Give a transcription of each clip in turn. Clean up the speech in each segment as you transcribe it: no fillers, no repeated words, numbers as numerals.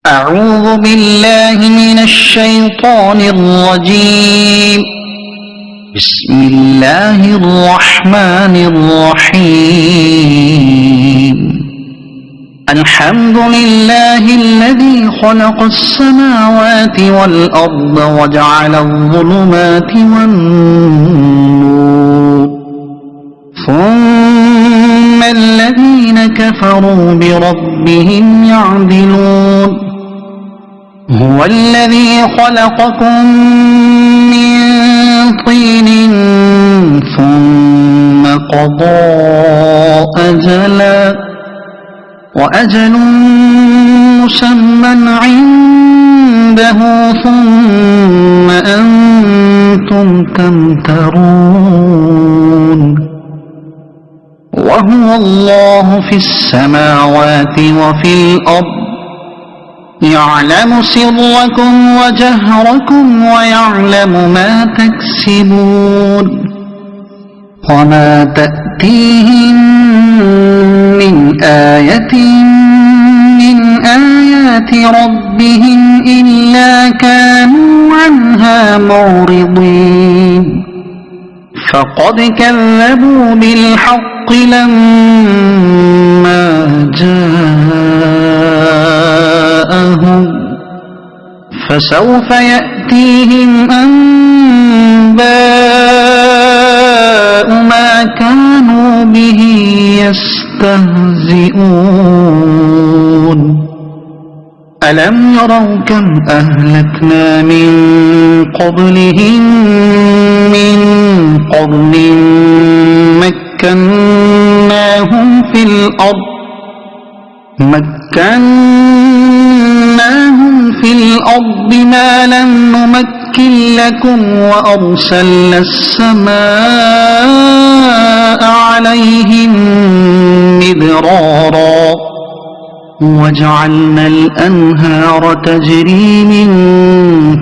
أعوذ بالله من الشيطان الرجيم. بسم الله الرحمن الرحيم. الحمد لله الذي خلق السماوات والأرض وجعل الظلمات والنور، ثم الذين كفروا بربهم يعدلون. هو الذي خلقكم من طين ثم قضى أجلا، وأجل مسمى عنده، ثم أنتم تمترون. وهو الله في السماوات وفي الأرض، يعلم سركم وجهركم ويعلم ما تكسبون. وما تأتيهم من آية من آيات ربهم إلا كانوا عنها معرضين. فقد كذبوا بالحق لما جاءهم، فسوف يأتيهم أنباء ما كانوا به يستهزئون. ألم يروا كم أهلكنا من قبلهم من قرن مكناهم في الأرض ما لم نمكن لكم، وأرسلنا السماء عليهم مدرارا، وجعلنا الأنهار تجري من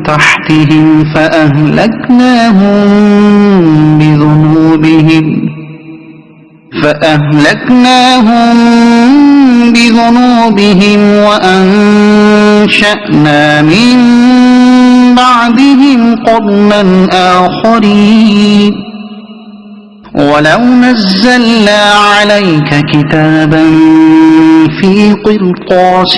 تحتهم فأهلكناهم بذنوبهم وأنشأنا من بعدهم قرنا آخرين. ولو نزلنا عليك كتابا في قرطاس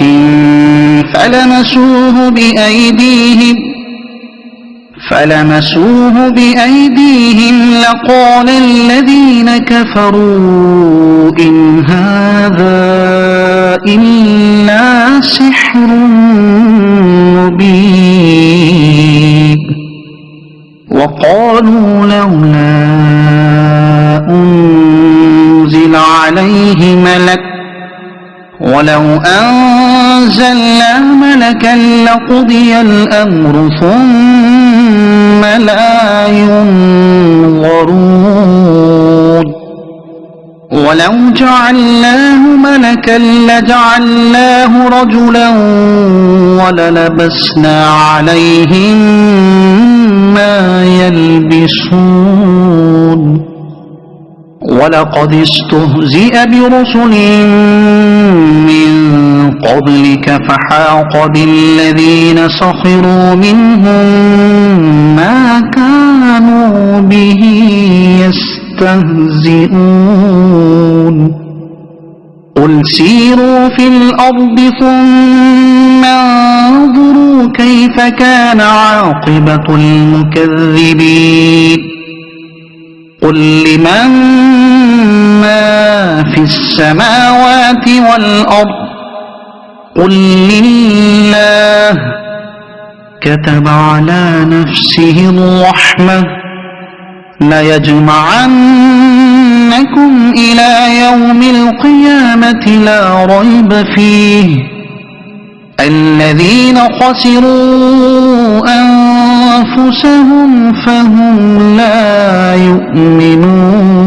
فلمسوه بأيديهم لقال الذين كفروا إن هذا إلا سحر مبين. وقالوا لولا أنزل عليه ملك، ولو أنزلنا ملكا لقضي الأمر ثم لا ينظرون. ولو جعلناه ملكا لجعلناه رجلا وللبسنا عليهم ما يلبسون. ولقد استهزئ برسل من قبلك فحاق بالذين سخروا منهم ما كانوا به يستهزئون. قل سيروا في الأرض ثم انظروا كيف كان عاقبة المكذبين. قل لمن ما في السماوات والأرض، قل لله. كتب على نفسه الرحمة ليجمعنكم إلى يوم القيامة لا ريب فيه. الذين خسروا أنفسهم فهم لا يؤمنون.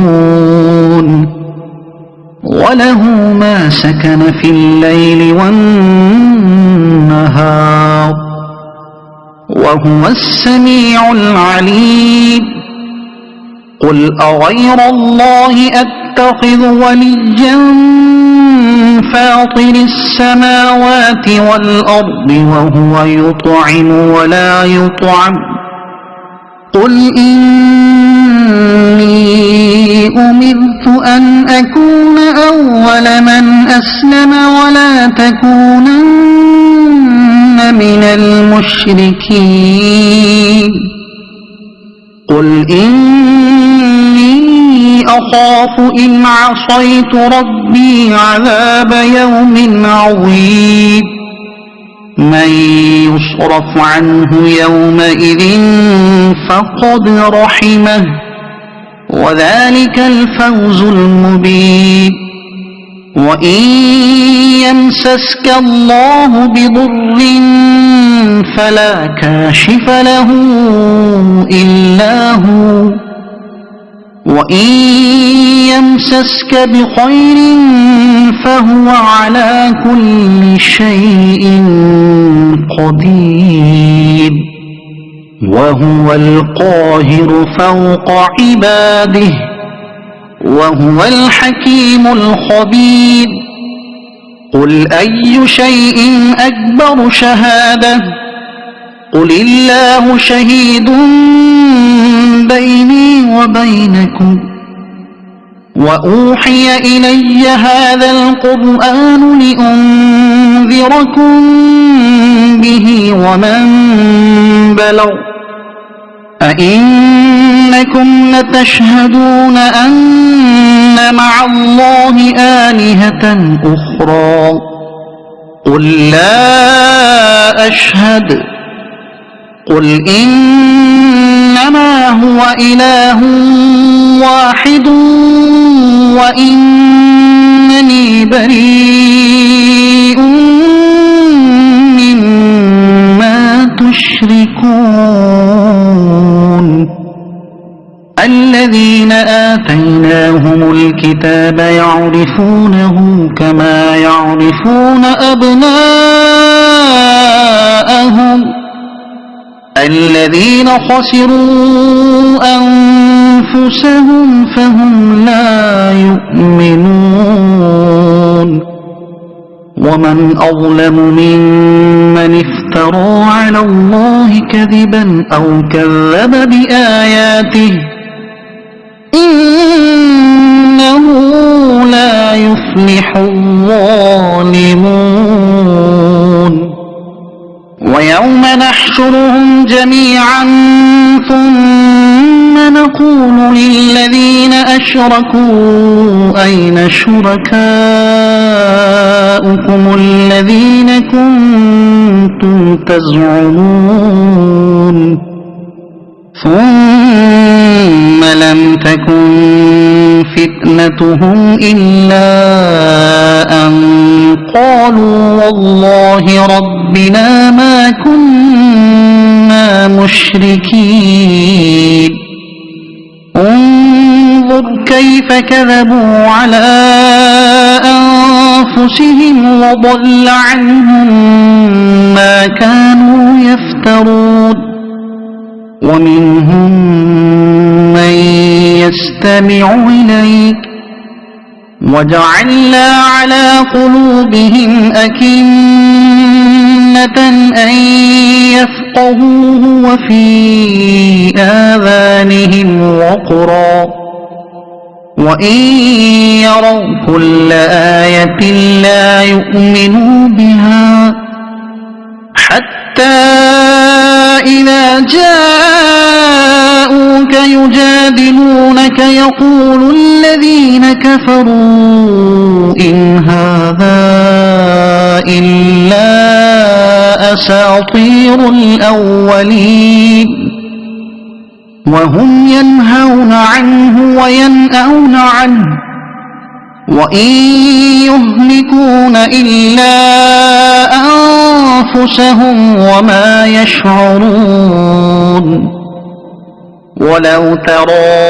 وله ما سكن في الليل والنهار، وهو السميع العليم. قل أغير الله أتخذ وليا فاطر السماوات والأرض وهو يطعم ولا يطعم قل إني أمرت أن أكون أول من أسلم ولا تكونن من المشركين قل إني أخاف إن عصيت ربي عذاب يوم عظيم من يصرف عنه يومئذ فقد رحمه وذلك الفوز المبين وإن يمسسك الله بضر فلا كاشف له إلا هو وإن يمسسك بخير فهو على كل شيء قدير وهو القاهر فوق عباده وهو الحكيم الخبير قل أي شيء أكبر شهادة قل الله شهيد بيني وبينكم وأوحي إلي هذا القرآن لأنذركم به ومن بلغ أئنكم لتشهدون أن مع الله آلهة أخرى قل لا أشهد قل إنما هو إله واحد وإنني بريء مما تشركون الذين آتيناهم الكتاب يعرفونه كما يعرفون أبناءهم الذين خسروا أنفسهم فهم لا يؤمنون ومن أظلم ممن افترى على الله كذبا أو كذب بآياته إنه لا يفلح الظالمون ويوم نحشرهم جميعا ثم نقول للذين أشركوا أين شركاؤكم الذين كنتم تزعمون ثم لم تكن فتنتهم إلا أن قالوا والله ربنا ما كنا مشركين انظر كيف كذبوا على أنفسهم وضل عنهم ما كانوا يفترون ومنهم من يستمع إليك وجعلنا على قلوبهم أكنة أن يفقهوه وفي آذانهم وقرا وإن يروا كل آية لا يؤمنوا بها حتى إذا جاءوك يجادلونك يقول الذين كفروا إن هذا إلا أساطير الأولين وهم ينهون عنه وينأون عنه وإن يهلكون إلا أنفسهم وما يشعرون ولو ترى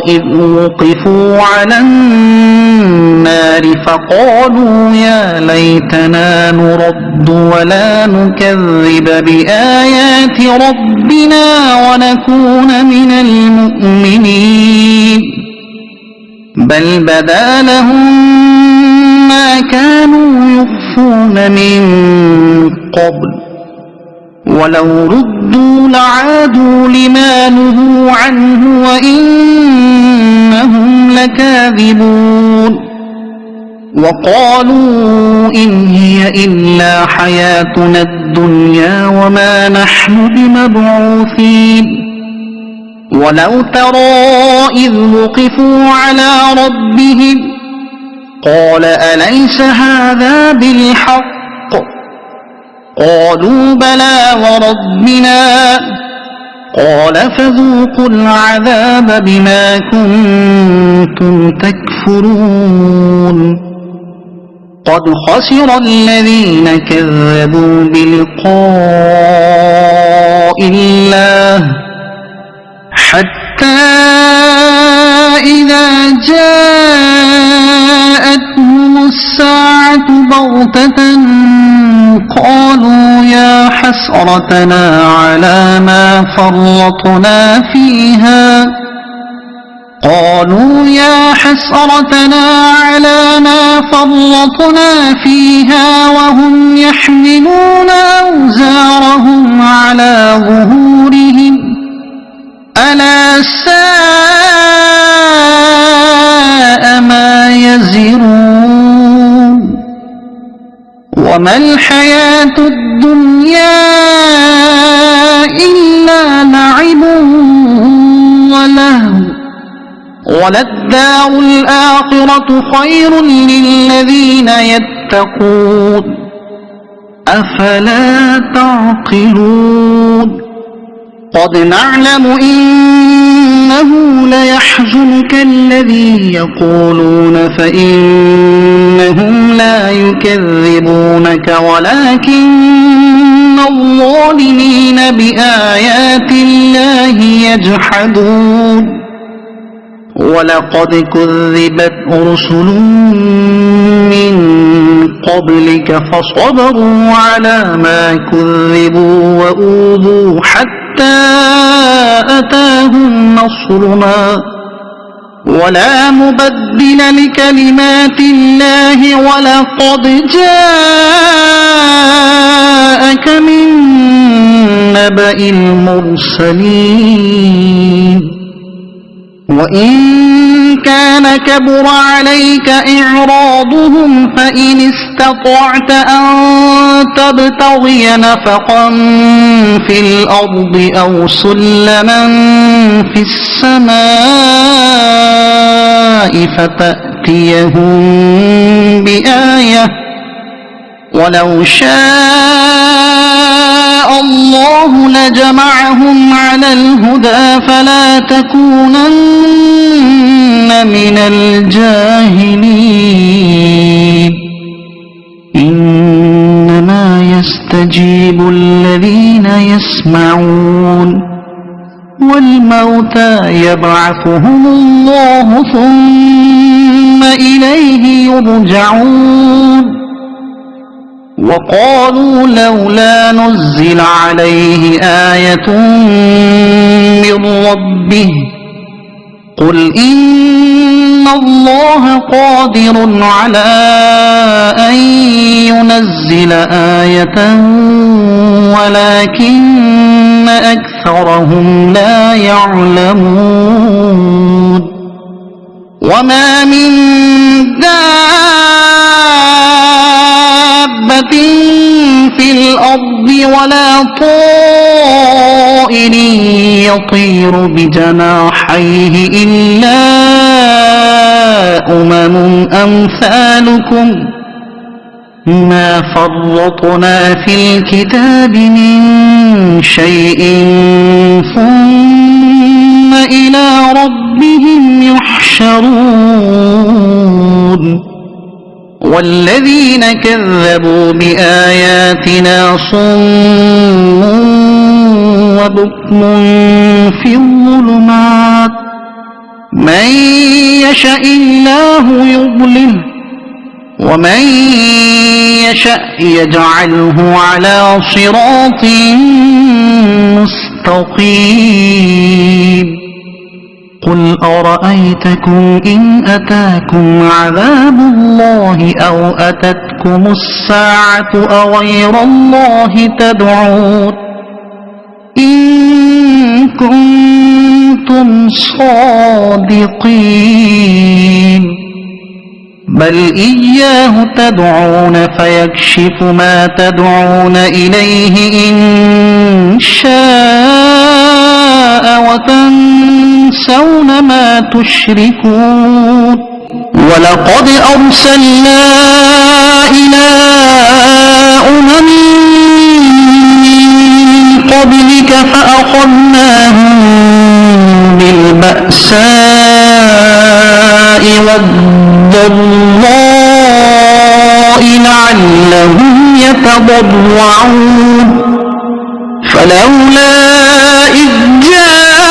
إذ وقفوا على النار فقالوا يا ليتنا نرد ولا نكذب بآيات ربنا ونكون من المؤمنين بل بدا لهم ما كانوا يخفون من قبل ولو ردوا لعادوا لما نهوا عنه وإنهم لكاذبون وقالوا إن هي إلا حياتنا الدنيا وما نحن بمبعوثين ولو ترى إذ وقفوا على ربهم قال أليس هذا بالحق قالوا بلى وربنا قال فذوقوا العذاب بما كنتم تكفرون قد خسر الذين كذبوا بلقاء الله حتى إذا جاءتهم الساعة بغتة قالوا يا حسرتنا على ما فرطنا فيها وهم يحملون أوزارهم على ظهورهم ألا ساء ما يزرون وما الحياة الدنيا إلا لعب ولهو وللدار الآخرة خير للذين يتقون أفلا تعقلون قد نعلم إنه ليحزنك الذي يقولون فإنهم لا يكذبونك ولكن الظالمين بآيات الله يجحدون ولقد كذبت رسل من قبلك فصبروا على ما كذبوا وأوذوا حتى أتاهم نصرنا ولا مبدل لكلمات الله ولقد جاءك من نبأ المرسلين وإن كان كبر عليك إعراضهم فإن استطعت أن تبتغي نفقا في الأرض أو سلما في السماء فتأتيهم بآية ولو شاء الله لجمعهم على الهدى فلا تكونن من الجاهلين إنما يستجيب الذين يسمعون والموتى يبعثهم الله ثم إليه يرجعون وقالوا لولا نزل عليه آية من ربه قل إن الله قادر على أن ينزل آية ولكن أكثرهم لا يعلمون وما من دابة في الأرض ولا طائر يطير بجناحيه إلا أمثالكم ما فرطنا في الكتاب من شيء ثم إلى ربهم يحشرون والذين كذبوا بآياتنا صم وبكم في الظلمات من يشاء الله يضلله ومن يشاء يجعله على صراط مستقيم قل أرأيتكم إن أتاكم عذاب الله أو أتتكم الساعة أغير الله تدعون إن كنتم صادقين بل إياه تدعون فيكشف ما تدعون إليه إن شاء وتنسون ما تشركون ولقد أرسلنا إلى أمم قبلك فأخذناهم بالبأساء والضراء لعلهم يتضرعون فلولا إذ جاءهم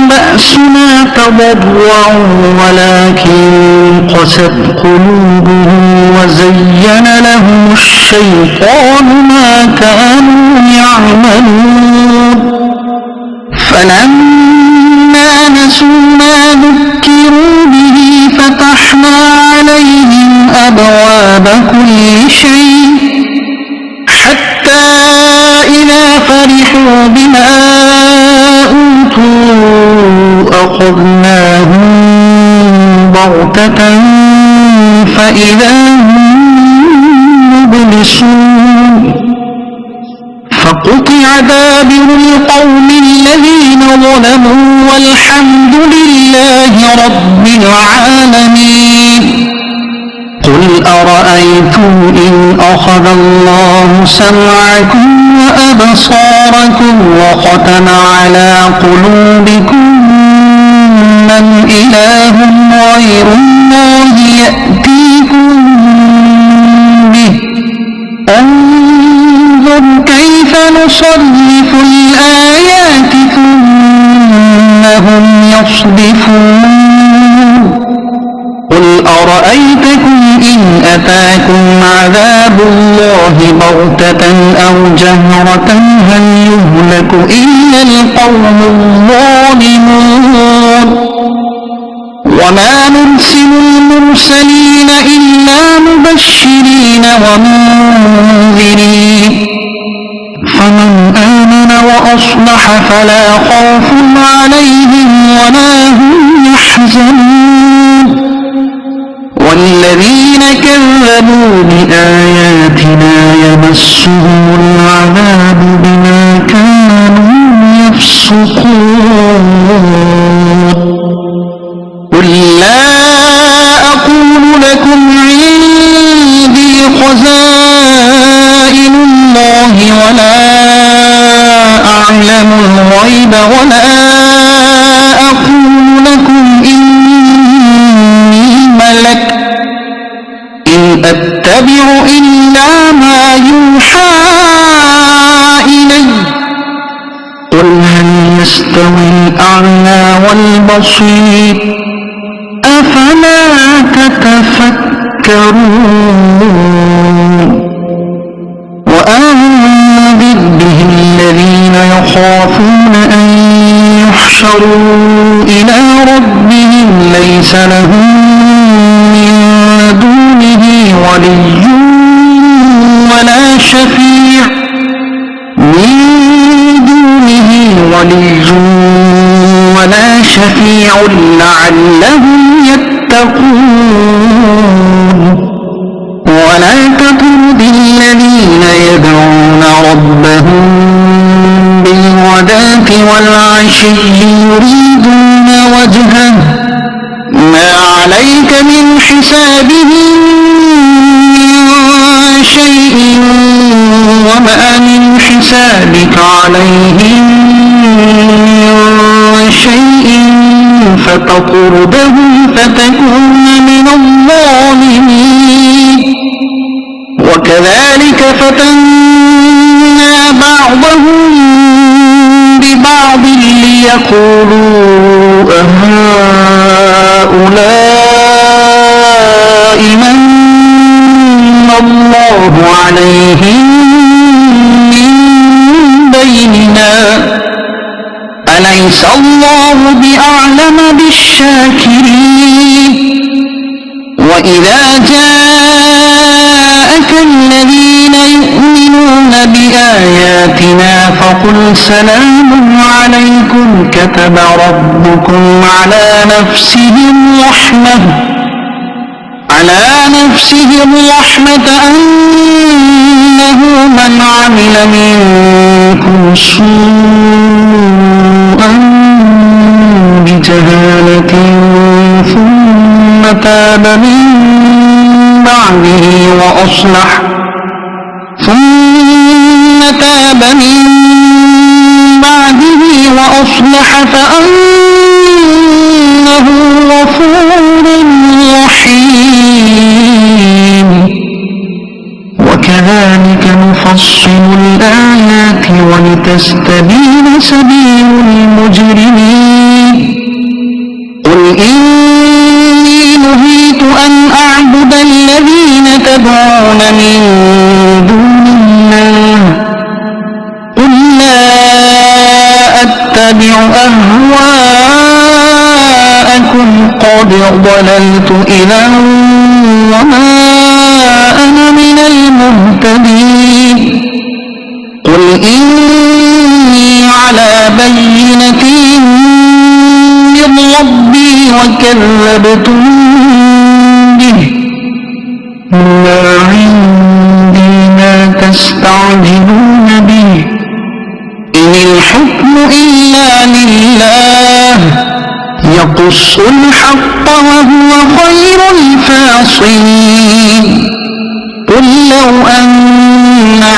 بأسنا تضرعوا ولكن قست قلوبهم وزين لهم الشيطان ما كانوا يعملون فلما نسوا ما ذكروا به فتحنا عليهم أبواب كل شيء حتى إذا فرحوا بما أوتوا أخذناهم بغتة فإذا هم مبلسون فقطع دابر القوم الذين ظلموا والحمد لله رب العالمين قل أرأيتم إن أخذ الله سمعكم وأبصاركم وختم على قلوبكم من إله غير الله يأتيكم به انظر كيف نصرف الآيات ثم هم يصدفون قل أرأيتكم إن أتاكم عذاب الله بغتة أو جهرة هل يهلك إلا القوم الظالمون وما نرسل المرسلين إلا مبشرين ومنذرين فمن آمن وأصلح فلا خوف عليهم ولا هم يحزنون والذين كذبوا بآياتنا يمسهم العذاب بما كانوا يفسقون قل لا أقول لكم عندي خزائن الله ولا أعلم الغيب ولا أقول لكم إني ملك إن أتبع إلا ما يوحى إلي قل هل يستوي الأعمى والبصير أفلا تتفكرون وأنذر به الذين يخافون أن يحشروا إلى ربهم ليس لهم من دونه ولي ولا شفيع لعلهم يتقون ولا تطرد الذين يدعون ربهم بالغداة والعشي يريدون وجهه ما عليك من حسابهم من شيء وما من حسابك عليهم من شيء فتطردهم فتكون من الظالمين وكذلك فتنا بعضهم ببعض ليقولوا أهؤلاء من الله عليهم من بيننا أليس الله بأعلم بالشاكرين وإذا جاءك الذين يؤمنون بآياتنا فقل سلام عليكم كتب ربكم على نفسه الرحمة أنه من عمل منكم سوءا بجهالة ثم تاب من بعده وأصلح فأنه غفور رحيم وكذلك نفصل الآيات ولتستبين سبيل المجرمين قل إني نهيت أن أعبد الذين تدعون من دون الله قل لا أتبع أهواءكم قد ضللت إذا وما أنا من المهتدين قل إني على بينة من ربي وكذبتم به ما عندي ما تستعجلون به إن الحكم إلا لله يقص الحق وهو خير الفاصلين قل لو أن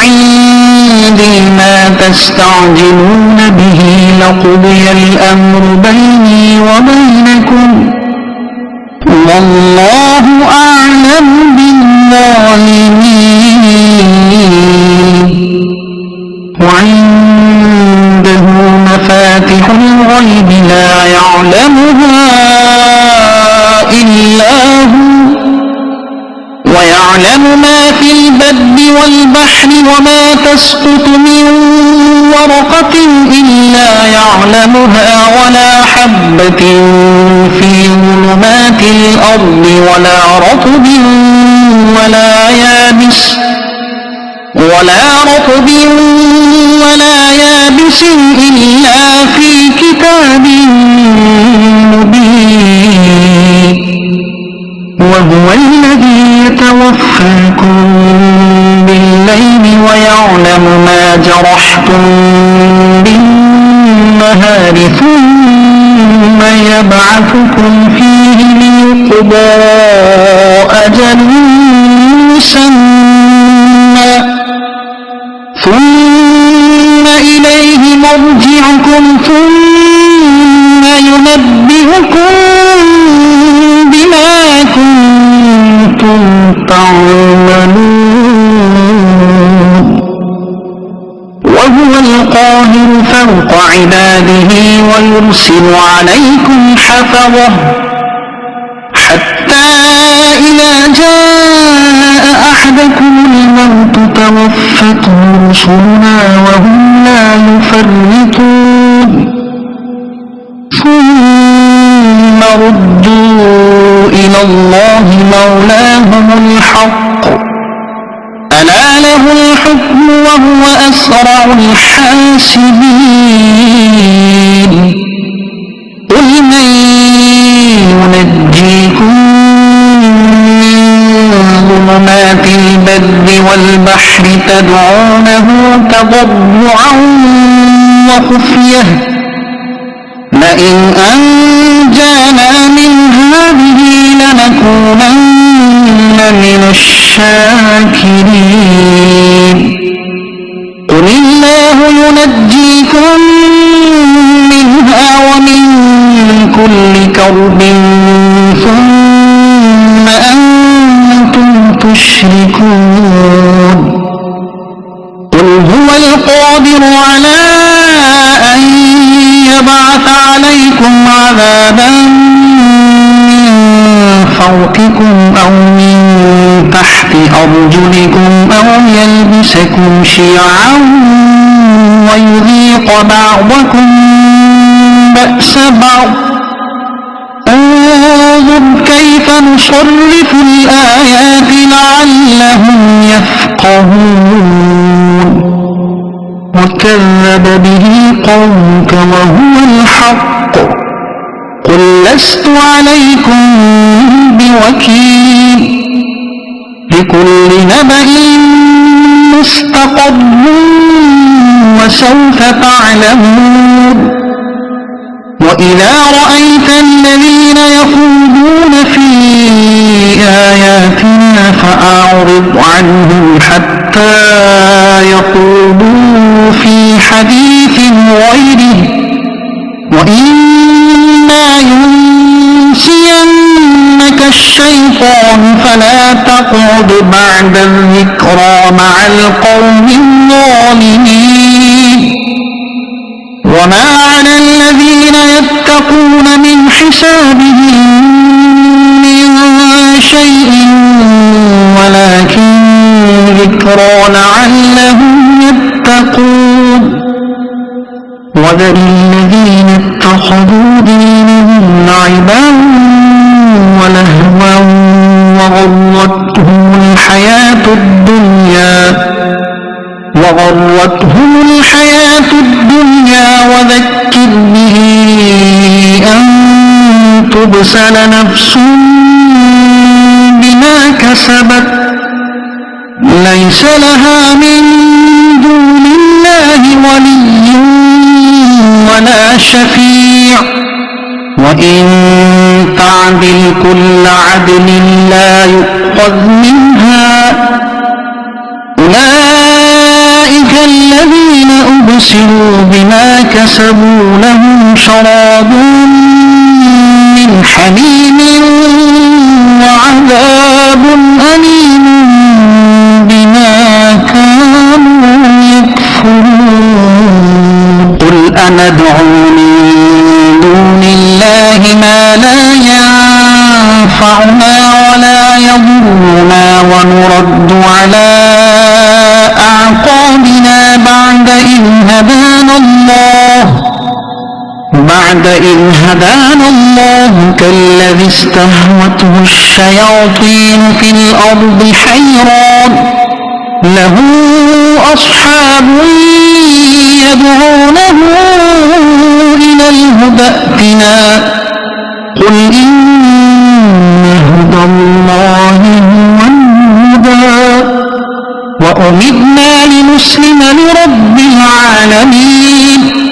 عندي ما تستعجلون به لقضي الأمر بيني وبينكم والله أعلم بالظالمين وعنده مفاتح الغيب لا يعلمها إلا هو ويعلم ما في البر والبحر وما تسقط من ورقة إلا يعلمها ولا حبة في ظلمات الأرض ولا رطب ولا يابس إلا في كتاب مبين وهو الذي يتوفاكم بالليل ويعلم ما جرحتم بالنهار ثم يبعثكم فيه ليقضى أجل مسمى ثم إليه مرجعكم ثم ينبئكم بما كنتم تعملون وهو القاهر فوق عباده ويرسل عليكم حفظه حتى إذا جاء أحدكم الموت توفته رسلنا وهم لا يفرطون ثم ردوا إلى الله مولاهم الحق ألا له الحكم وهو أسرع الحاسبين قل من ينجيكم من ظلمات البر والبحر تدعونه تضرعا وخفية لئن أنجانا من هذه لنكونن من الشاكرين قل الله ينجيكم منها ومن كل كرب ثم أنتم تشركون قل هو القادر على أن يبعث عليكم عذابا من فوقكم أو من تحت أرجلكم أو يلبسكم شيعا ويذيق بعضكم بأس بعض انظر كيف نصرف الآيات لعلهم يفقهون وكذب به قومك وهو الحق قل لست عليكم بوكيل لكل نبأ مستقر وسوف تعلمون وإذا رأيت الذين يخوضون في آياتنا فأعرض عنهم حتى يخوضوا في حديث غيره وإما ينسينك الشيطان فلا تقعد بعد الذكرى مع القوم الظالمين وما على الذين يتقون من حسابهم من شيء ولكن ذكرى لعلهم يتقون وذر الذين اتخذوا دينهم لعبا ولهوا وغرتهم الحياة الدنيا وذكر به أن تبسل نفس بما كسبت ليس لها من دون الله ولي ولا شفيع وإن تعدل كل عدل لا يؤخذ منها أولئك الذين أبسلوا بما كسبوا لهم شراب من حميم وعذاب أليم بما كانوا يكفرون قل أندعو من دون الله ما لا ينفعنا ولا يضرنا ونرد على أعقابنا بعد إذ هدانا الله كالذي استهوته الشياطين في الأرض حيران له أصحاب يدعونه إلى الهدى ائتنا قل إن هدى الله هو الهدى وأمرنا لنسلم لرب العالمين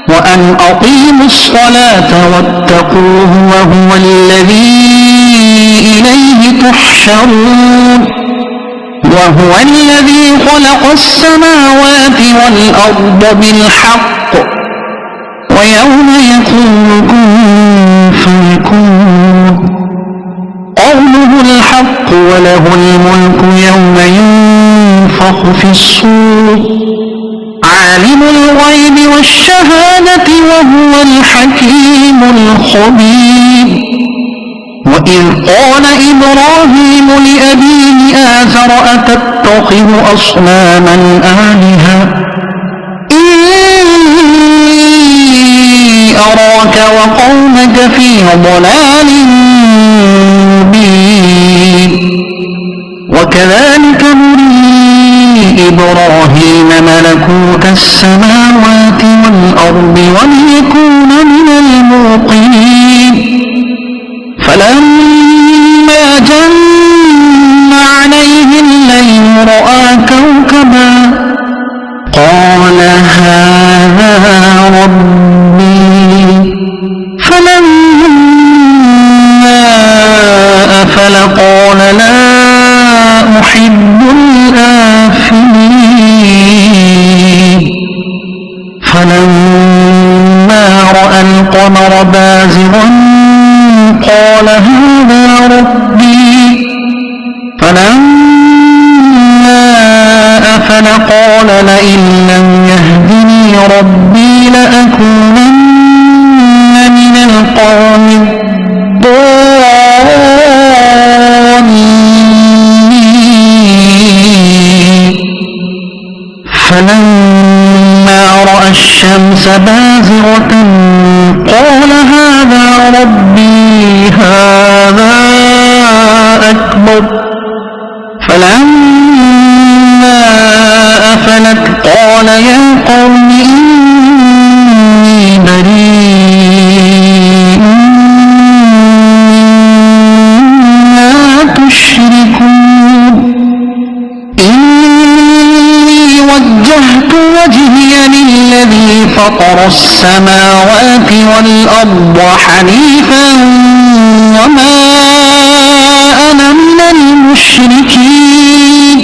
وأن أقيموا الصلاة واتقوه وهو الذي إليه تحشرون وهو الذي خلق السماوات والأرض بالحق ويوم يقول كن فيكون قوله الحق وله الملك يوم ينفخ في الصور عالم الغيب والشهادة وهو الحكيم الخبير وإذ قال إبراهيم لأبيه آزر أتتخذ أصناما آلهة إني أراك وقومك في ضلال مبين وكذلك نري إبراهيم ملكوت السماوات والأرض وليكون من الموقنين فلما جن عليه الليل رأى كوكبا قال هذا ربي فلما أفل قال لا أحب الآفلين فلما رأى القمر بازغا قال هذا ربي فلما أفل قال لئن لم يهدني ربي لأكونن من القوم الضالين فلما رأى الشمس بازغة قال هذا ربي هذا أكبر فلما أفلت قال يا قوم إني بريء مما تشركون إني وجهت وجهي للذي فطر السماوات والأرض حنيفا وما أنا من المشركين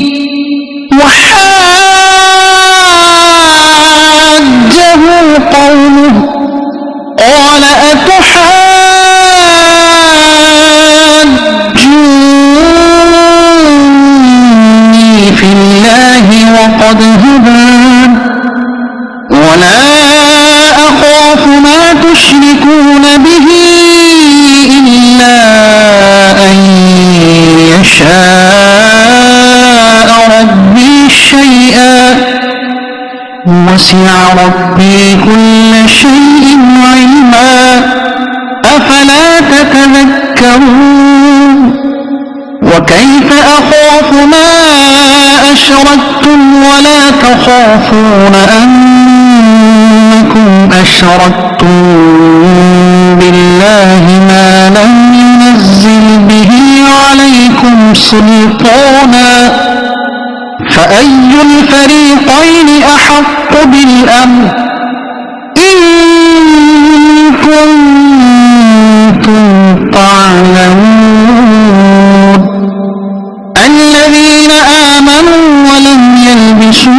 وحاجه قومه قال أتحاجوني في الله وقد هدان ولا أخاف ما تشركون به إلا أن يشاء ربي شيئا وسع ربي كل شيء علما أفلا تتذكرون وكيف أخاف ما أشركتم ولا تخافون أنكم أشركتم بالله ما لم ينزل به عليكم سلطانا فأي الفريقين أحق بالأمن إن كنتم تعلمون الذين آمنوا ولم يلبسوا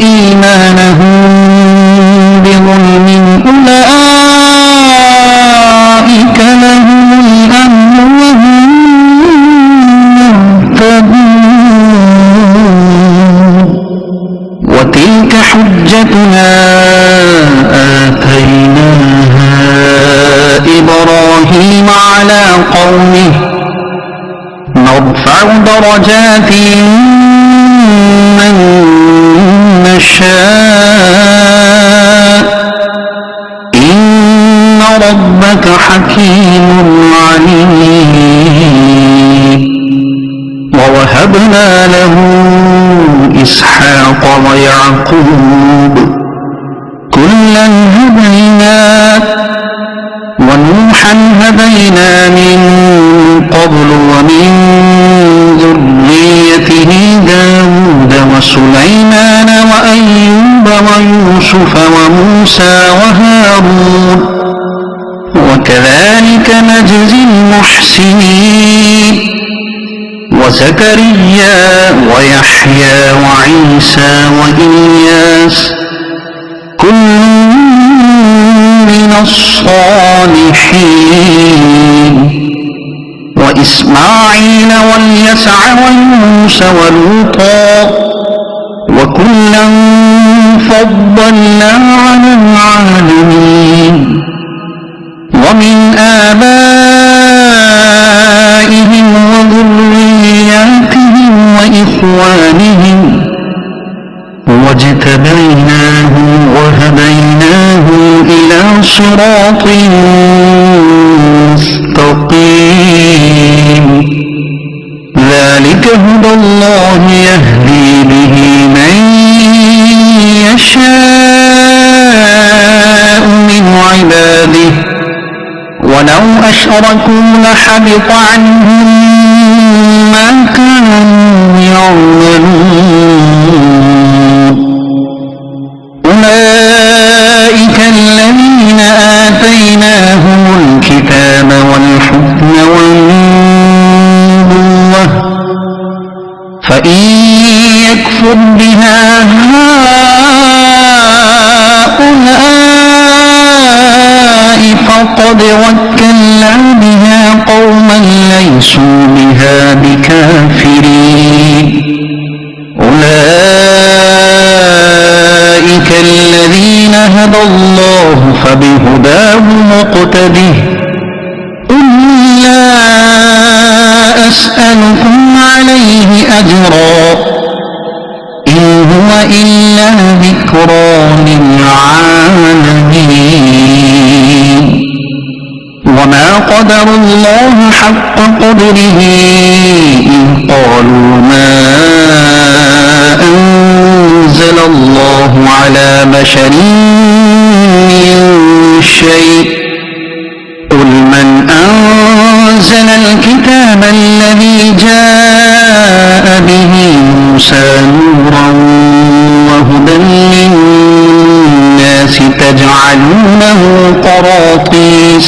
إيمانهم بظلم أولئك لهم الأمن وهم مهتدون وتلك حجتنا آتيناها إبراهيم على قومه نرفع درجات من نشاء إن ربك حكيم عليم ووهبنا له إسحاق ويعقوب كلا هدينا ونوحا هدينا من قبل ومن ذريته داود وسليمان وأيوب ويوسف وموسى وهارون وكذلك نجزي المحسنين وزكريا ويحيى وعيسى وإلياس كل من الصالحين وإسماعيل واليسع ويونس ولوطا وكلا فضلنا على العالمين ومن آبائهم وذرياتهم وإخوانهم واجتبيناهم وهديناهم إلى صراط مستقيم ذلك هدى الله يهدي به من يشاء من عباده ولو أشركوا لحبط عنهم ما كانوا يعملون أولئك الذين آتيناهم الكتاب والحكم والنبوة فإن يكفر بها هؤلاء فقد وكلنا بها قوما ليسوا بها بكافرين أولئك الذين هدى الله فبهداه مقتده قل لا أسألكم عليه أجرا إن هو إلا ذكرى للعالمين وما قدر الله حق قدره إذ قالوا ما أنزل الله على بشر من شيء قل من أنزل الكتاب الذي جاء به موسى نورا وهدى للناس تجعلونه قراطيس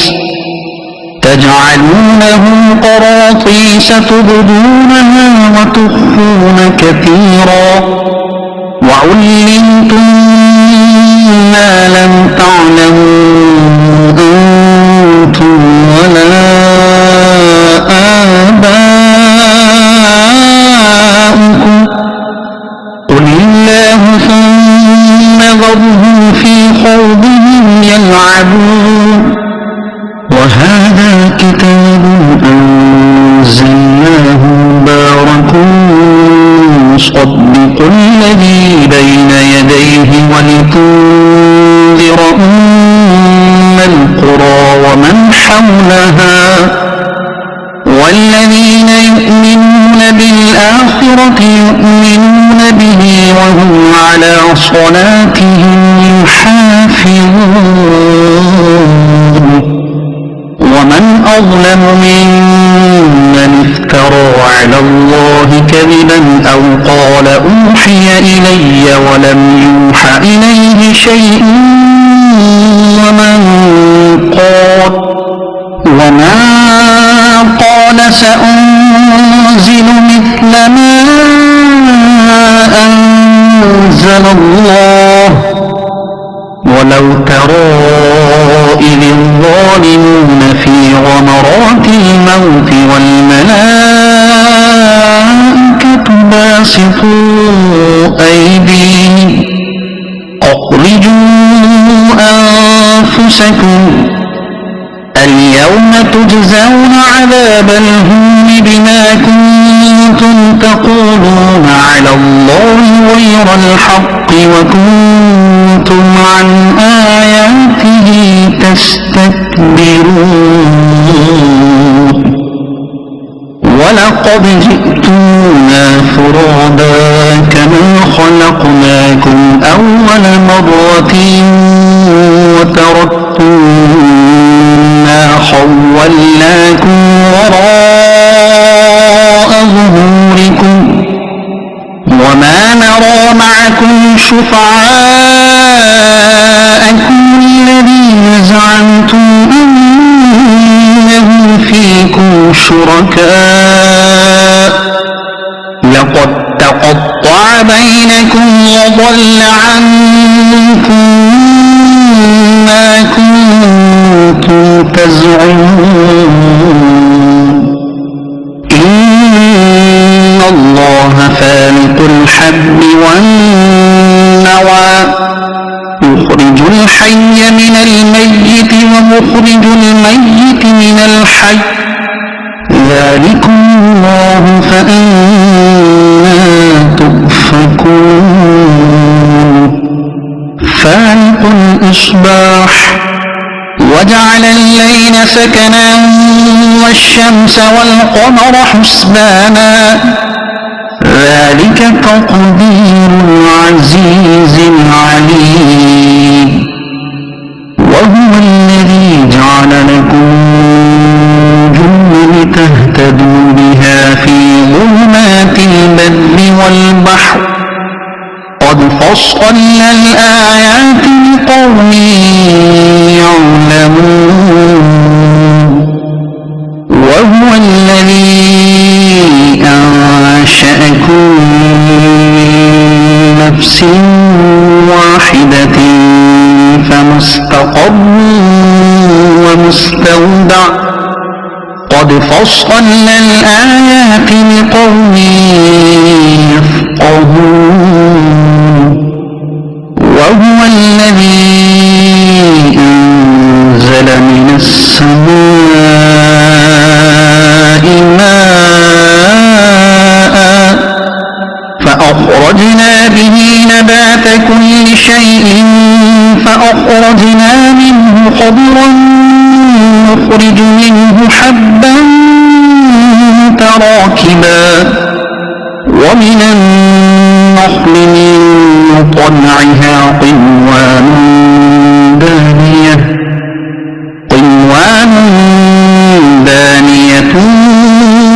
تبدونها وتخفون كثيرا وعلمتم ما لم تعلموا أنتم ولا آباؤكم قل الله ثم ذرهم في خوضهم يلعبون وهذا كتاب أنزلناه مبارك مصدق الذي بين يديه ولتنذر القرى ومن حولها والذين يؤمنون بالآخرة يؤمنون به وهم على صلاتهم يحافظون ومن أظلم ممن افترى على الله كذبا أو قال أوحي إلي ولم يوح إليه شيء وما قال سأنزل مثل ما أنزل الله ولو ترى إذ الظالمون في غمرات الموت والملائكة باسطوا أيديهم أخرجوا أنفسكم اليوم تجزون عذاب الهون بما كنتم تقولون على الله غير الحق وكنتم عن آياته تستكبرون ولقد جئتمونا فرادا كما خلقناكم أول مرة وتركتم ما خولناكم وراء ظهوركم وما نرى معكم شفعاءكم الذين زعمتم أنهم فيكم شركاء لقد تقطع بينكم وضل عنكم ما كنتم تزعمون إن الله فالق الحب والنوى يخرج الحي من الميت ومخرج الميت من الحي ذلكم الله فأنا تؤفكون فالق الإصباح وجعل الليل سكنا والشمس والقمر حسبانا ذلك تقدير العزيز العليم وهو الذي جعل لكم نجوما تهتدوا بها في ظلمات البر والبحر قد فصلنا الآيات لقوم يعلمون وهو الذي أنشأكم من نفس واحدة فمستقر ومستودع قد فصلنا الآيات لقوم يفقهون وهو الذي أنزل من السماء ماء فأخرجنا به نبات كل شيء فأخرجنا منه خضرا نخرج منه حبا متراكبا ومن النخل من طلعها قنوان دانية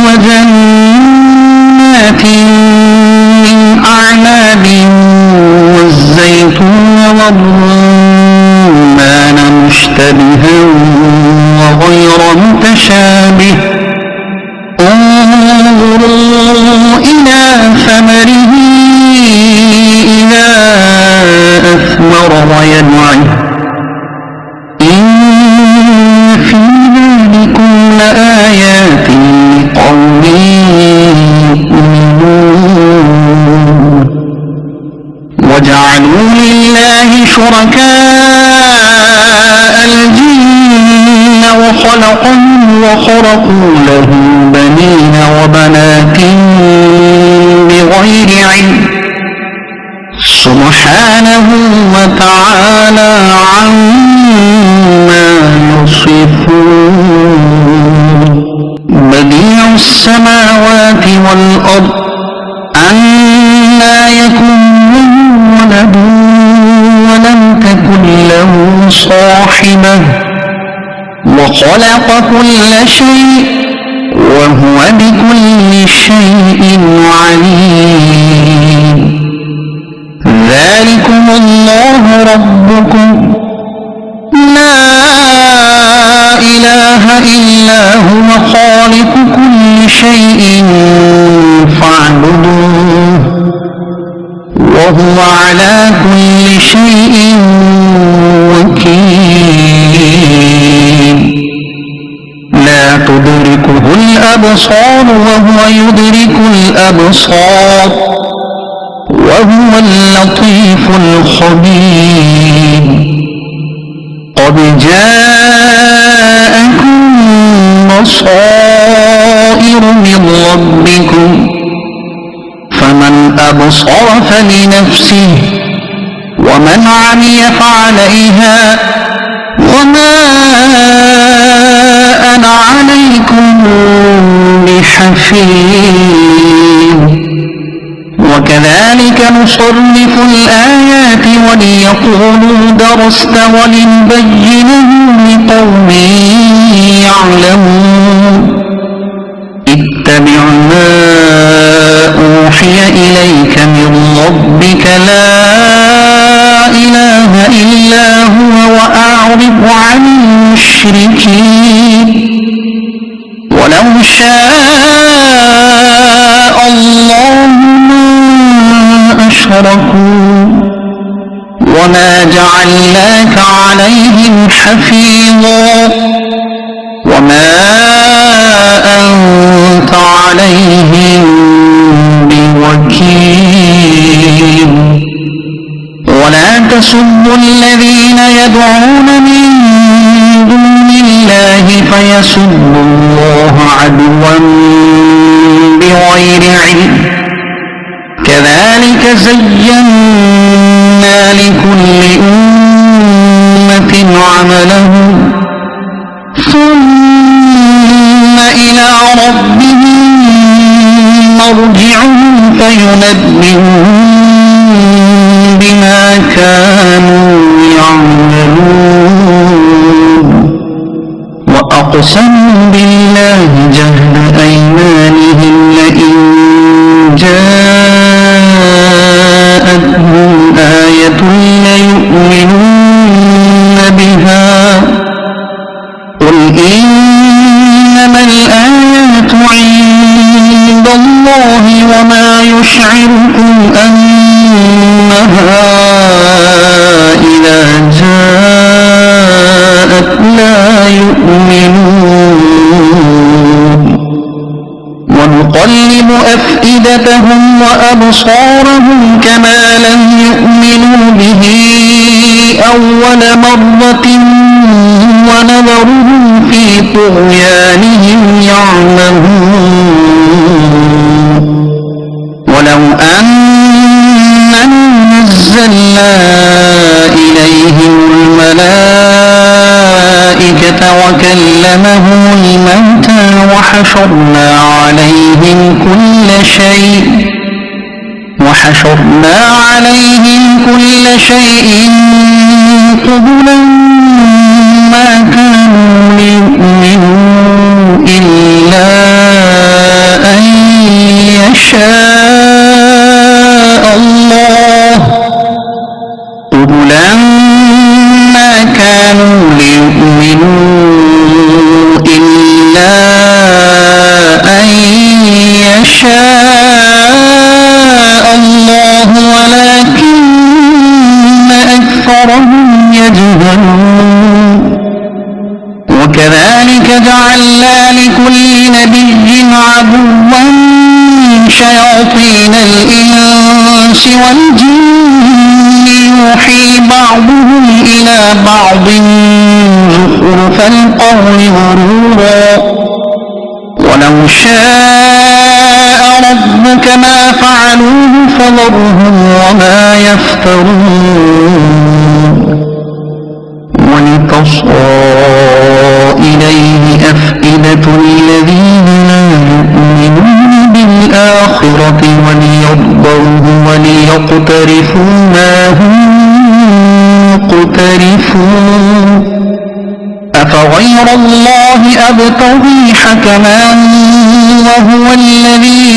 وجنات من أعناب والزيتون والرمان مشتبها وغير متشابه انظروا إلى ثمره إذا أثمر وينعه إن في ذلكم لآيات لقوم يؤمنون وجعلوا لله شركاء الجن وخلقهم وخرقوا له بنين وبنات بغير علم سبحانه وتعالى عما يصفون بديع السماوات والأرض أنى يكون ولد ولم تكن له صاحبة وخلق كل شيء وهو بكل شيء عليم ذلكم الله ربكم لا إله إلا هو خالق كل شيء فاعبدوه وهو على كل شيء وكيل لا تدركه الأبصار وهو يدرك الأبصار وهو اللطيف الخبير قد جاءكم بصائر من ربكم فمن أبصر فلنفسه ومن عمي فعليها وما أنا عليكم بحفيظ وكذلك نصرف الآيات وليقولوا درست ولنبينه لقوم يعلمون اتبع ما أوحي إليك من ربك لا إله إلا هو وأعرض عن المشركين ولو شاء الله أشركوا وما جعلناك عليهم حفيظا وما أنت عليهم بوكيل ولا تسبوا الذين يدعون من دون الله فيسبوا الله عدوا بغير علم كذلك زينا لكل أمة عملهم ثم إلى ربهم مرجعهم فينبئهم بما كانوا يعملون وأقسموا بالله جهد أيمانهم لئن جاءتهم آية ليؤمنن بها قل إنما الآيات عند الله وما يشعركم أنها إذا جاءت لا يؤمنون ونقلب أفئدتهم وأبصارهم كما لم يؤمنوا به أول مرة ونذرهم في طغيانهم يعمهون ولو أن نزلنا إليهم الملائكة وكلمهم الموتى وحشرنا عليهم كل شيء قبلا ما كانوا ليؤمنوا إلا أن يشاء الله ولكن أكثرهم يجهلون وكذلك جعلنا لكل نبي عدوا شياطين الإنس والجن يوحي بعضهم إلى بعض زخرف القول غرورا ولو شاء ربك ما فعلوه فذرهم وما يفترون ولتصغى إليه أفئدة الذين لا يؤمنون بالآخرة وليرضوه وليقترفوا ما هم مقترفون أفغير الله أبتغي حكما وهو الذي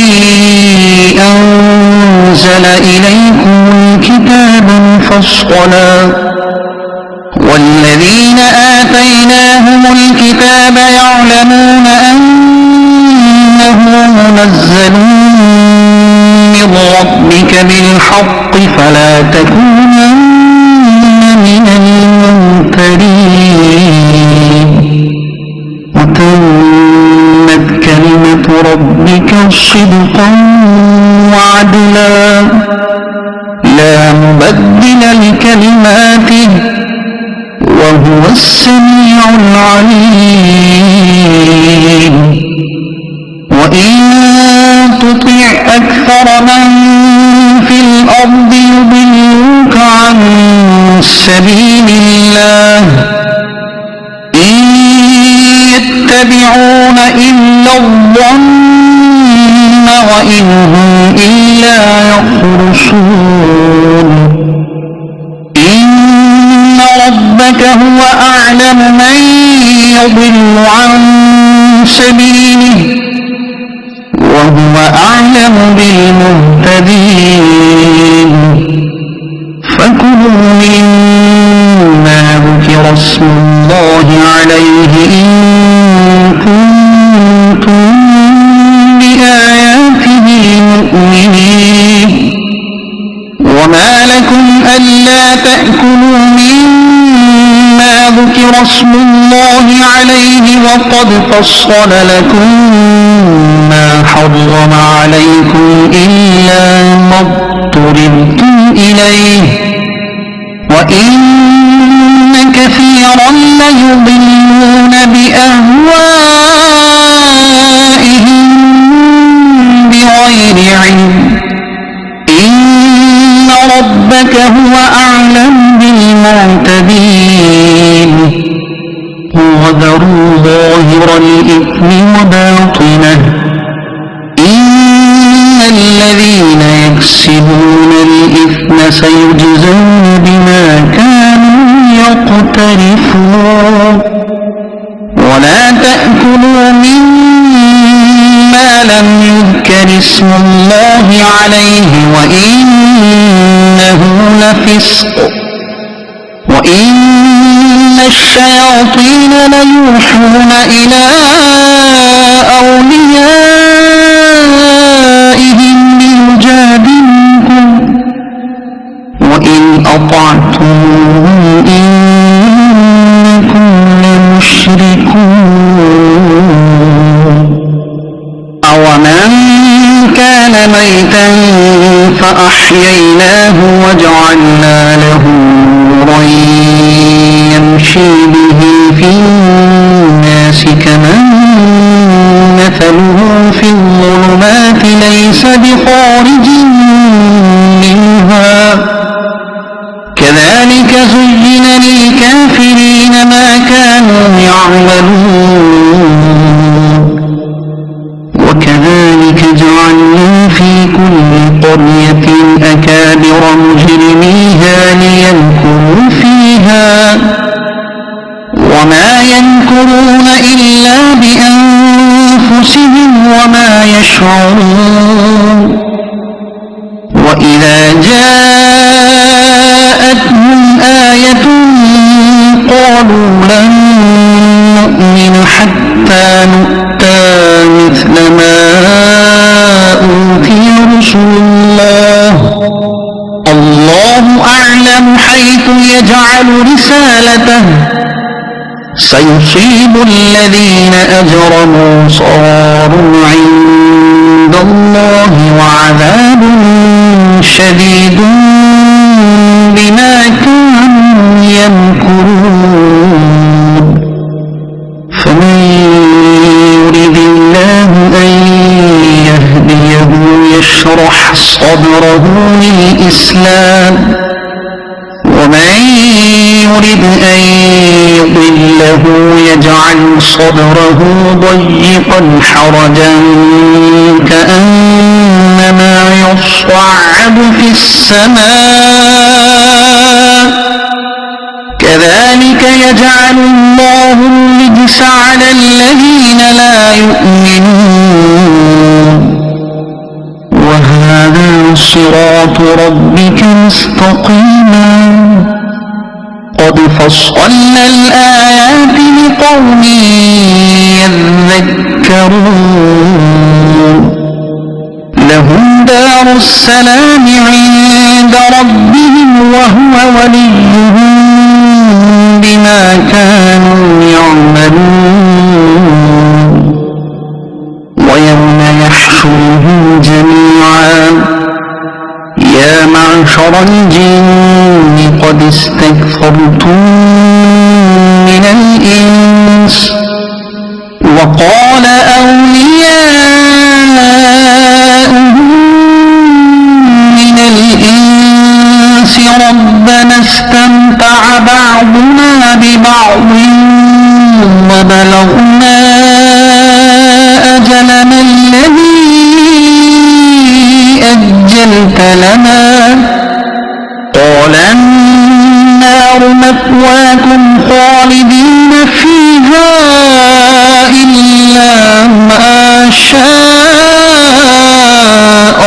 أنزل إليكم الكتاب مفصلا والذين آتيناهم الكتاب يعلمون أنه منزل من ربك بالحق فلا تكونن من الممترين وتمت كلمة ربك صدقا وعدلا لا مبدل لكلماته وهو السميع العليم وإن تطع أكثر من في الأرض يضلوك عن سبيل الله إن يتبعون إلا الظن وإن هم إلا يخرصون إن ربك هو أعلم من يضل عن سبيله وهو أعلم بالمهتدين فكلوا مما ذكر اسم الله عليه إن كنتم بآياته مؤمنين وما لكم ألا تأكلوا مما ذكر اسم الله عليه وقد فصل لكم ما حرم عليكم إلا ما اضطررتم إليه وإن كثيرا ليضلون بأهوائهم بغير علم إن ربك هو أعلم بالمعتدين وذروا ظاهر الإثم وباطنه إن الذين يكسبون الإثم سيجزون بما كانوا يقترفون ولا تأكلوا مما لم يذكر اسم الله عليه وإنه لفسق وإن الشياطين ليوحون إلى أوليائهم ليجادلوكم وإن أطعتموهم إنكم لمشركون أومن كان ميتا فأحييناه وجعلنا له نورا يمشي به في الناس كمن مثله في الظلمات ليس بخارج منها الله أعلم حيث يجعل رسالته سيصيب الذين أجرموا صغار عند الله وعذاب شديد بما كانوا يمكرون فمن يرد الله أن يهديه يشرح صدره للإسلام ومن يرد أن يضله يجعل صدره ضيقا حرجا كأنما يصعد في السماء كذلك يجعل الله الرجس على الذين لا يؤمنون وهذا صراط ربك مستقيما قد فصلنا الآيات لقوم يذكرون لهم دار السلام عند ربهم وهو وليهم بما كانوا يعملون ويوم يحشرهم جميعا يا معشر الجن قد استكثرتم من الإنس وقال أولياؤهم من الإنس ربنا استمتع بعضنا ببعض وبلغنا أجلنا الذي أجلت لنا قال النار مثواكم خالدين فيها إلا ما شاء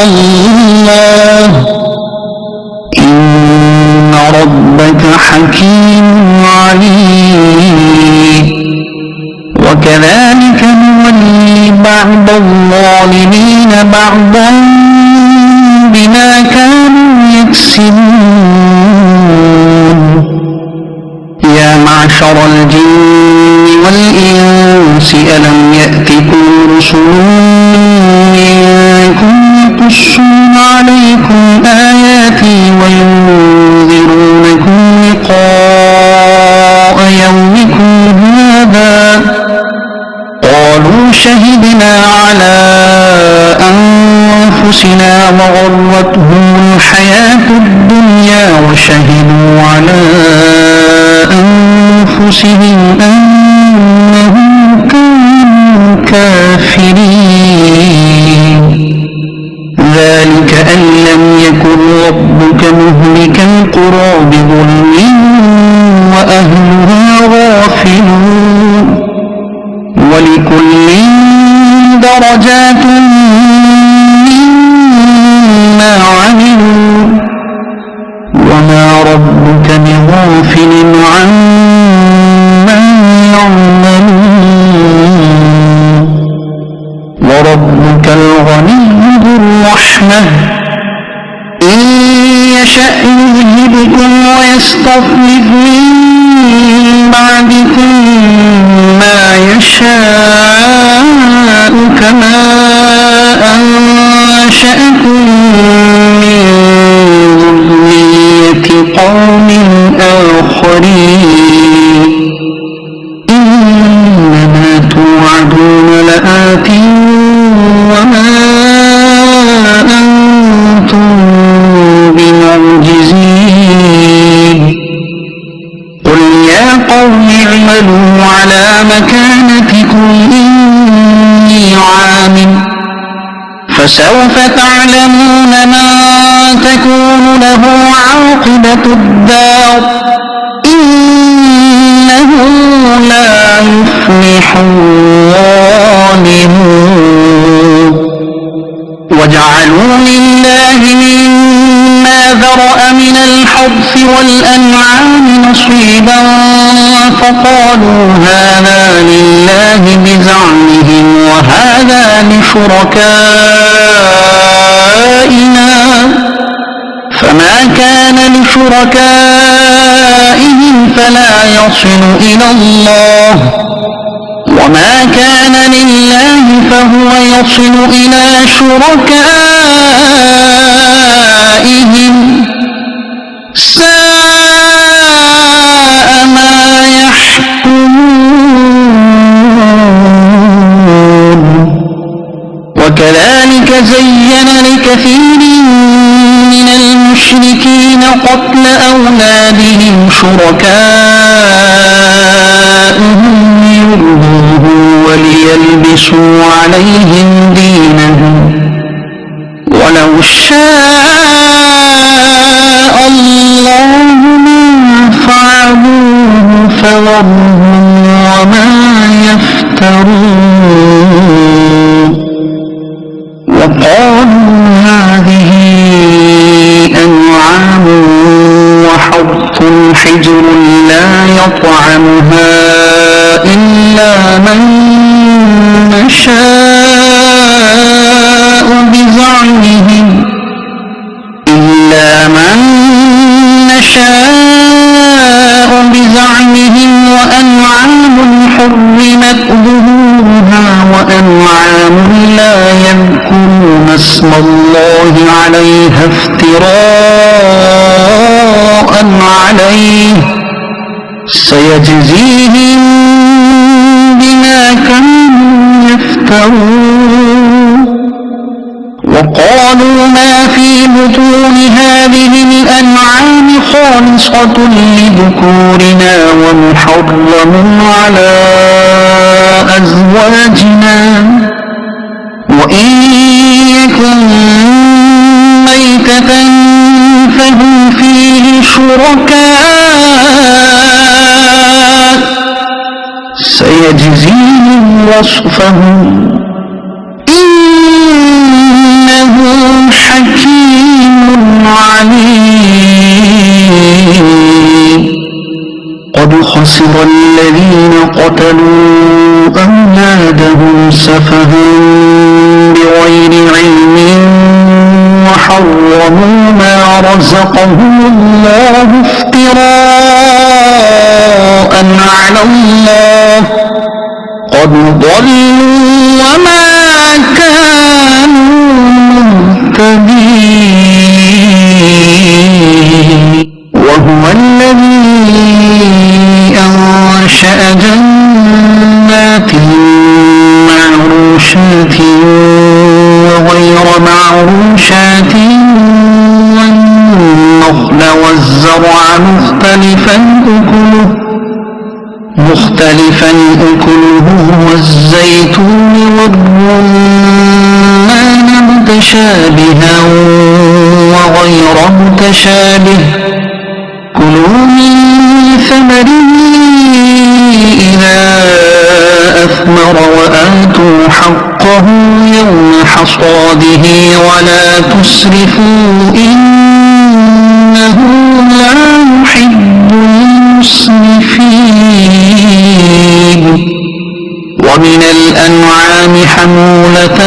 الله إن ربك حكيم عليم وكذلك نولي بعض الظالمين بعضا بما كانوا يكسبون يا معشر الجن والإنس ألم يأتكم رسل منكم يقصون عليكم آياتي وينذرونكم لقاء يومكم هذا قالوا شهدنا على أنفسنا وغرتهم الحياة الدنيا وشهدوا على أنفسهم أنهم كانوا كافرين ذلك أن لم يكن ربك مهلك القرى بظلم وأهلها غافلون ولكل درجات مما عملوا وما ربك بغافل عما يعملون وربك الغني ذو الرحمة إن يشأ يذهبكم ويستخلف من بعدكم ما يشاء كما أنشأكم من ذرية قوم آخرين إنما توعدون لآت وما أنتم بمعجزين قل يا قوم اعملوا على مكانتكم إني عامل فسوف تعلمون من تكون له عاقبة الدار إنه لا يفلح الظالمون وجعلوا لله مما ذرأ من الحرث والأنعام نصيبا فقالوا هذا لله بزعمهم وهذا لشركائنا فما كان لشركائهم فلا يصل إلى الله وما كان لله فهو يصل إلى شركائهم ساء ما يحكمون وكذلك زين لكثير من المشركين قتل أولادهم شركاءهم ليردوهم وليلبسوا عليهم دينهم ولو شاء الله ما فعلوه فذرهم وما يفترون وقالوا هذه أنعام وحرث حجر لا يطعمها إلا من نشاء بزعمهم وأنعام حرمت ظهورها وأنعام لا يذكرون اسم الله عليها افتراء عليه سيجزيهم بما كانوا يفترون وقالوا ما في بطون هذه الأنعام خالصة لذكورنا ومحرم على أزواجنا وإن يكن ميتة فهم فيه شركاء سيجزيهم وصفهم إنه حكيم عليم قد خسر الذين قتلوا أولادهم سفها بغير علم وحرموا ما رزقهم الله افتراء على الله قد ضلوا وما كانوا مهتدين وهو الذي أنشأ جنات معروشات وغير معروشات والنخل والزرع مختلفا أكله والزيتون والرمان متشابها وغير متشابه كلوا من ثمره إذا أثمر وآتوا حقه يوم حصاده ولا تسرفوا إنه لا يحب المسرفين ومن الأنعام حمولة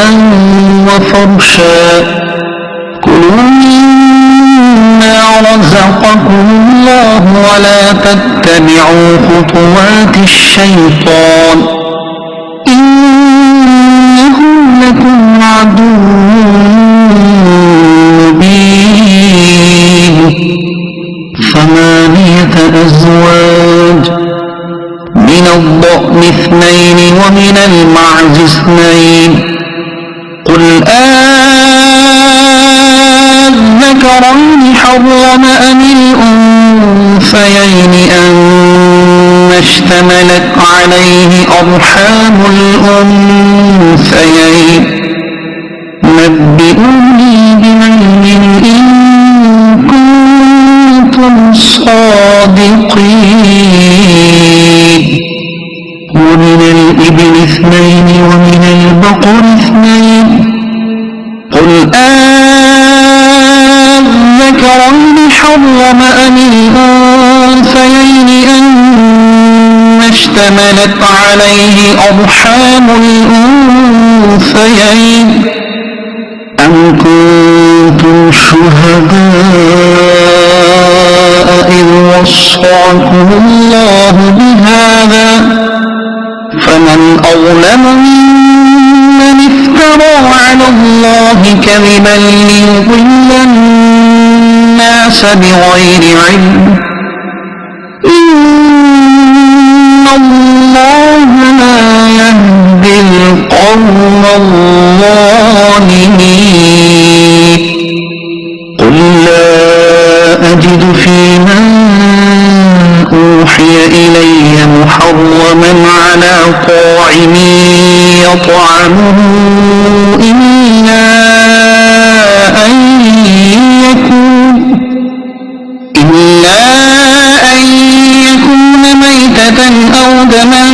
وفرشا كلوا مما رزقكم الله ولا تتبعوا خطوات الشيطان إنه لكم عدو مبين 8 أزواج من الضأن 2 ومن المعز 2 قل الذكرين حرم أم الأنثيين أما اشتملت عليه أرحام الأنثيين نبئوني بعلم إن كنتم صادقين ومن الإبل 2 ومن البقر 2 قل الذكرين حرم أم الأنثيين أما اشتملت عليه أرحام الأنثيين أم كنتم شهداء وصاكم الله بهذا فمن أظلم ممن افترى على الله كذبا ليضل الناس بغير علم إن الله لا يهدي القوم الظالمين قل لا أجد فيما أوحي إلي محرما على طاعم يطعمه إلا أن يكون ميتة أو دما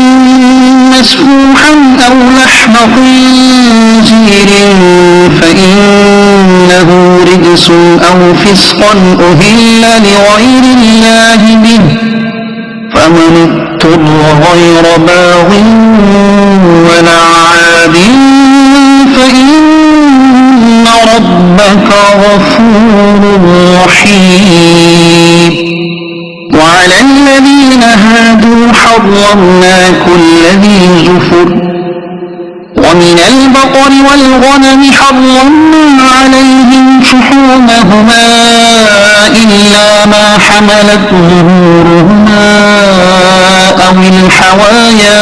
مسفوحا أو لحم خنزير فإنه رجس أو فسقا أهل لغير الله به فمن اضطر غير باغ ولا عاد فإن ربك غفور رحيم وعلى الذين هادوا حرمنا كل ذي زفر ومن البقر والغنم حرمنا عليهم شحومهما إلا ما حملت ظهورهما أو الحوايا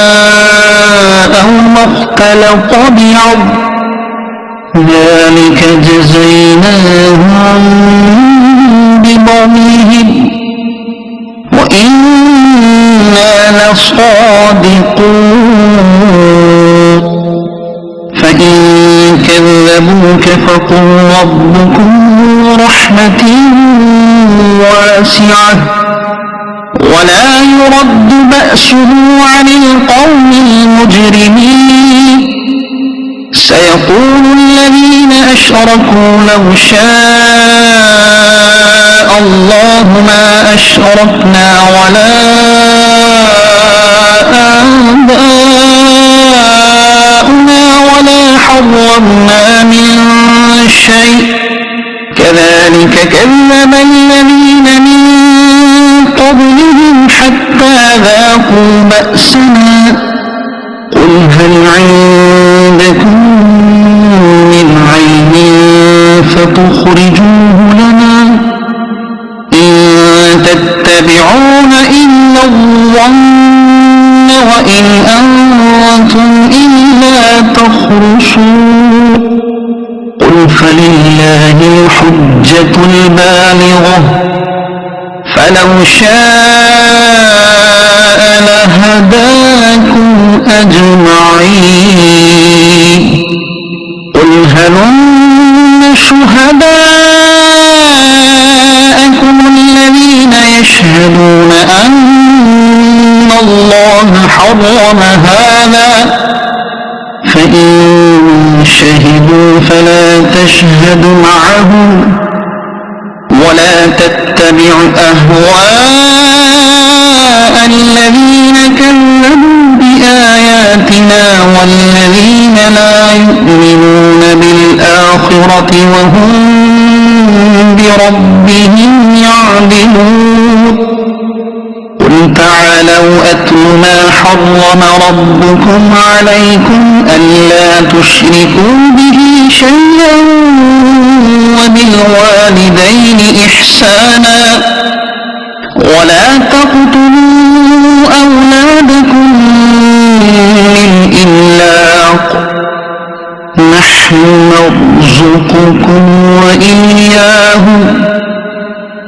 أو ما اختلط بعظم ذلك جزيناهم ببغيهم وإنا لصادقون فإن كذبوك فقل ربكم ذو رحمة واسعة ولا يرد بأسه عن القوم المجرمين سيقول الذين أشركوا لو شاء الله ما أشركنا ولا آباؤنا ولا حرمنا من شيء كذلك كذب الذين من قبلهم حتى ذاقوا بأسنا قل هل عندكم من علم فتخرجوه لنا إن تتبعون إلا الظن وإن أنتم إلا تخرصون قل فلله الحجة البالغة فلو شاء لهداكم أجمعين قل هلم شهداءكم الذين يشهدون أن الله حرم هذا فإن شهدوا فلا تشهد معهم ولا تتبع أهواء الذين كذبوا بآياتنا والذين لا يؤمنون بالآخرة وهم بربهم يعدلون قل تعالوا أتل ما حرم ربكم عليكم ألا تشركوا به شيئا وبالوالدين إحسانا ولا تقتلوا أولادكم من إملاق نحن نرزقكم وإياهم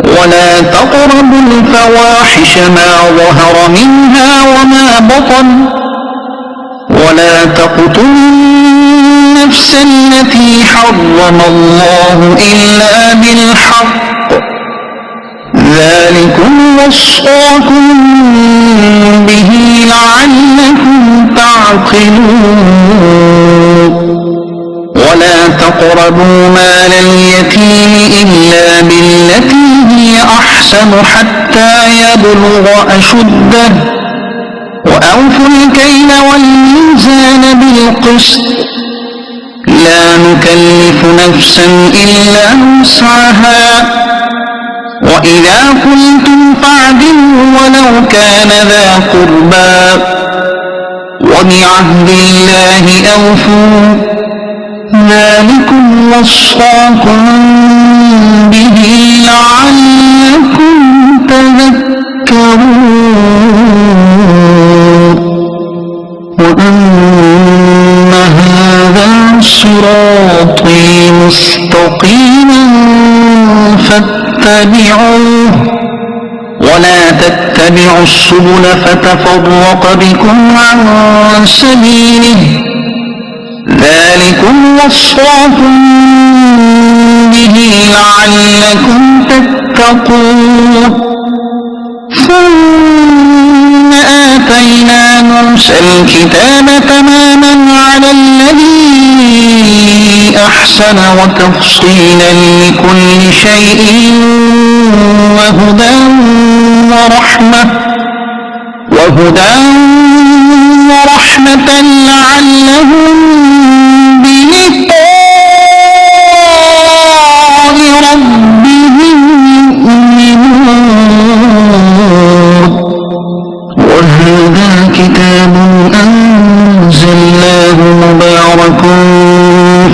ولا تقربوا الفواحش ما ظهر منها وما بطن ولا تقتلوا النفس التي حرم الله إلا بالحق ذلكم وصاكم به لعلكم تعقلون ولا تقربوا مال اليتيم إلا بالتي هي أحسن حتى يبلغ أشده وأوفوا الكيل والميزان بالقسط لا نكلف نفسا إلا وسعها وإذا قلتم فاعدلوا ولو كان ذا قربى وبعهد الله أوفوا ذلكم وصاكم به لعلكم تذكرون وأن هذا صراطي مستقيما فاتبعوه ولا تتبعوا السبل فتفرق بكم عن سبيله ذلكم وصاكم به لعلكم تتقون ثم آتينا موسى الكتاب تماما على الذي أحسن وتفصيلا لكل شيء وهدى ورحمة لعلهم بلقاء ربهم يؤمنون وهذا كتاب أنزلناه مبارك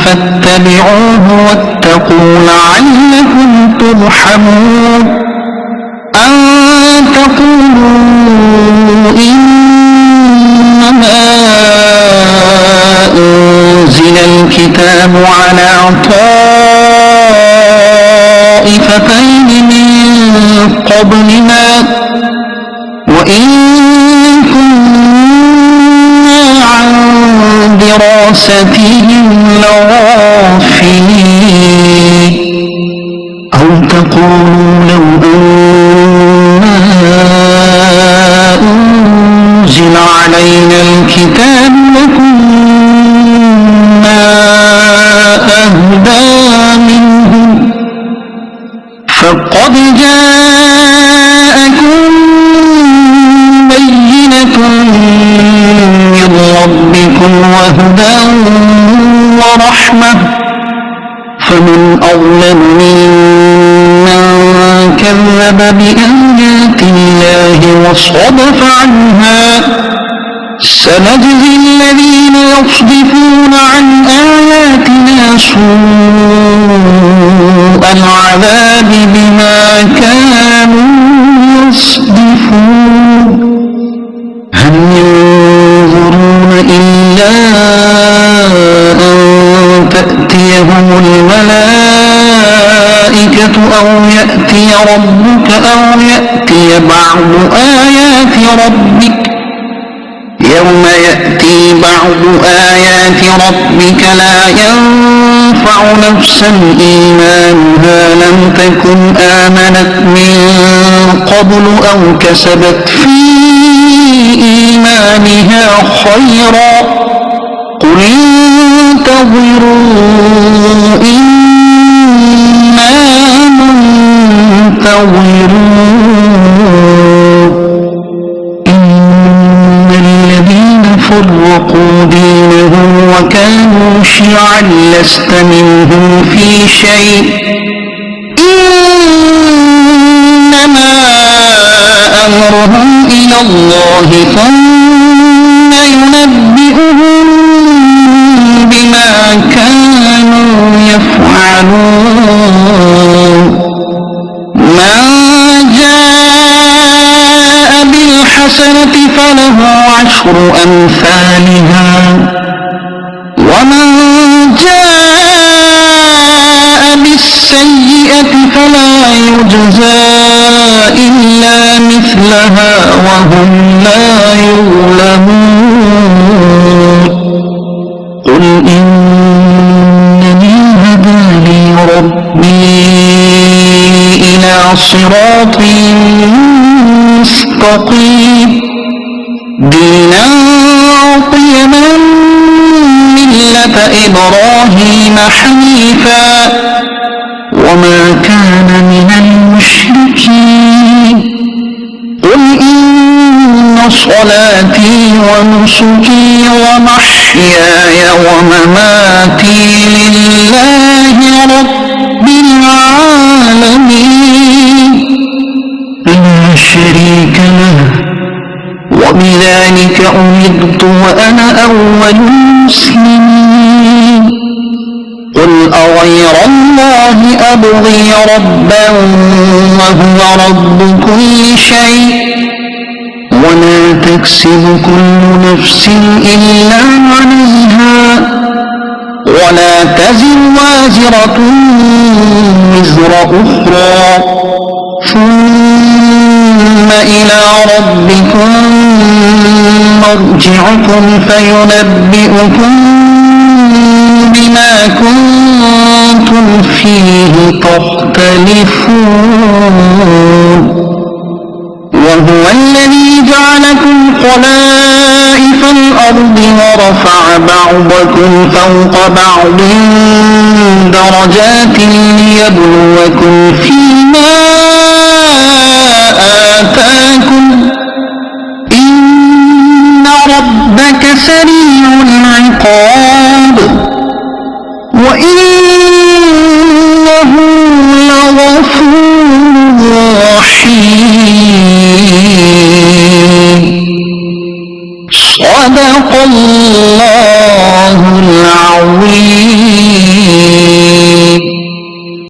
فاتبعوه واتقوا لعلكم ترحمون أن تقولوا إنما أنزل الكتاب على طائفتين من قبلنا وإن كنا عن دراستهم لغافلين أو تقولوا لو أنزل علينا الكتاب لكنا أهدى منهم فقد جاءكم بينة من ربكم وهدى ورحمة فمن أظلم ممن كذب بآيات الله وصدف عنها سنجزي الذين يصدفون عن آياتنا سوء العذاب بما كانوا يصدفون هل ينظرون إلا أن تأتيهم الملائكة أو يأتي ربك أو يأتي بعض آيات ربك يوم يأتي بعض آيات ربك لا ينفع نفسا إيمانها لم تكن آمنت من قبل أو كسبت في إيمانها خيرا قل انتظروا إنا منتظرون إن الذين فرقوا دينهم وكانوا شيعا لست منهم في شيء إنما أمرهم إلى الله ثم ينبئهم بما كانوا يفعلون من جاء بالحسنة فله عشر أمثالها ومن جاء بالسيئة فلا يجزى إلا مثلها وهم لا يظلمون قل إنني هداني ربي إلى صراط مستقيم دينا قيما ملة إبراهيم حنيفا وما كان من المشركين قل إن صلاتي ونسكي ومحياي ومماتي لله رب العالمين لا أمرت وأنا أول المسلمين قل أغير الله أبغي ربا وهو رب كل شيء ولا تكسب كل نفس إلا عليها ولا تزر وازرة وزر أخرى ثم إلى ربكم مرجعكم فينبئكم بما كنتم فيه تختلفون وهو الذي جعلكم خلائف الأرض ورفع بعضكم فوق بعض درجات ليبلوكم فيما آتاكم إن ربك سريع العقاب وإنه لغفور رحيم صدق الله العظيم.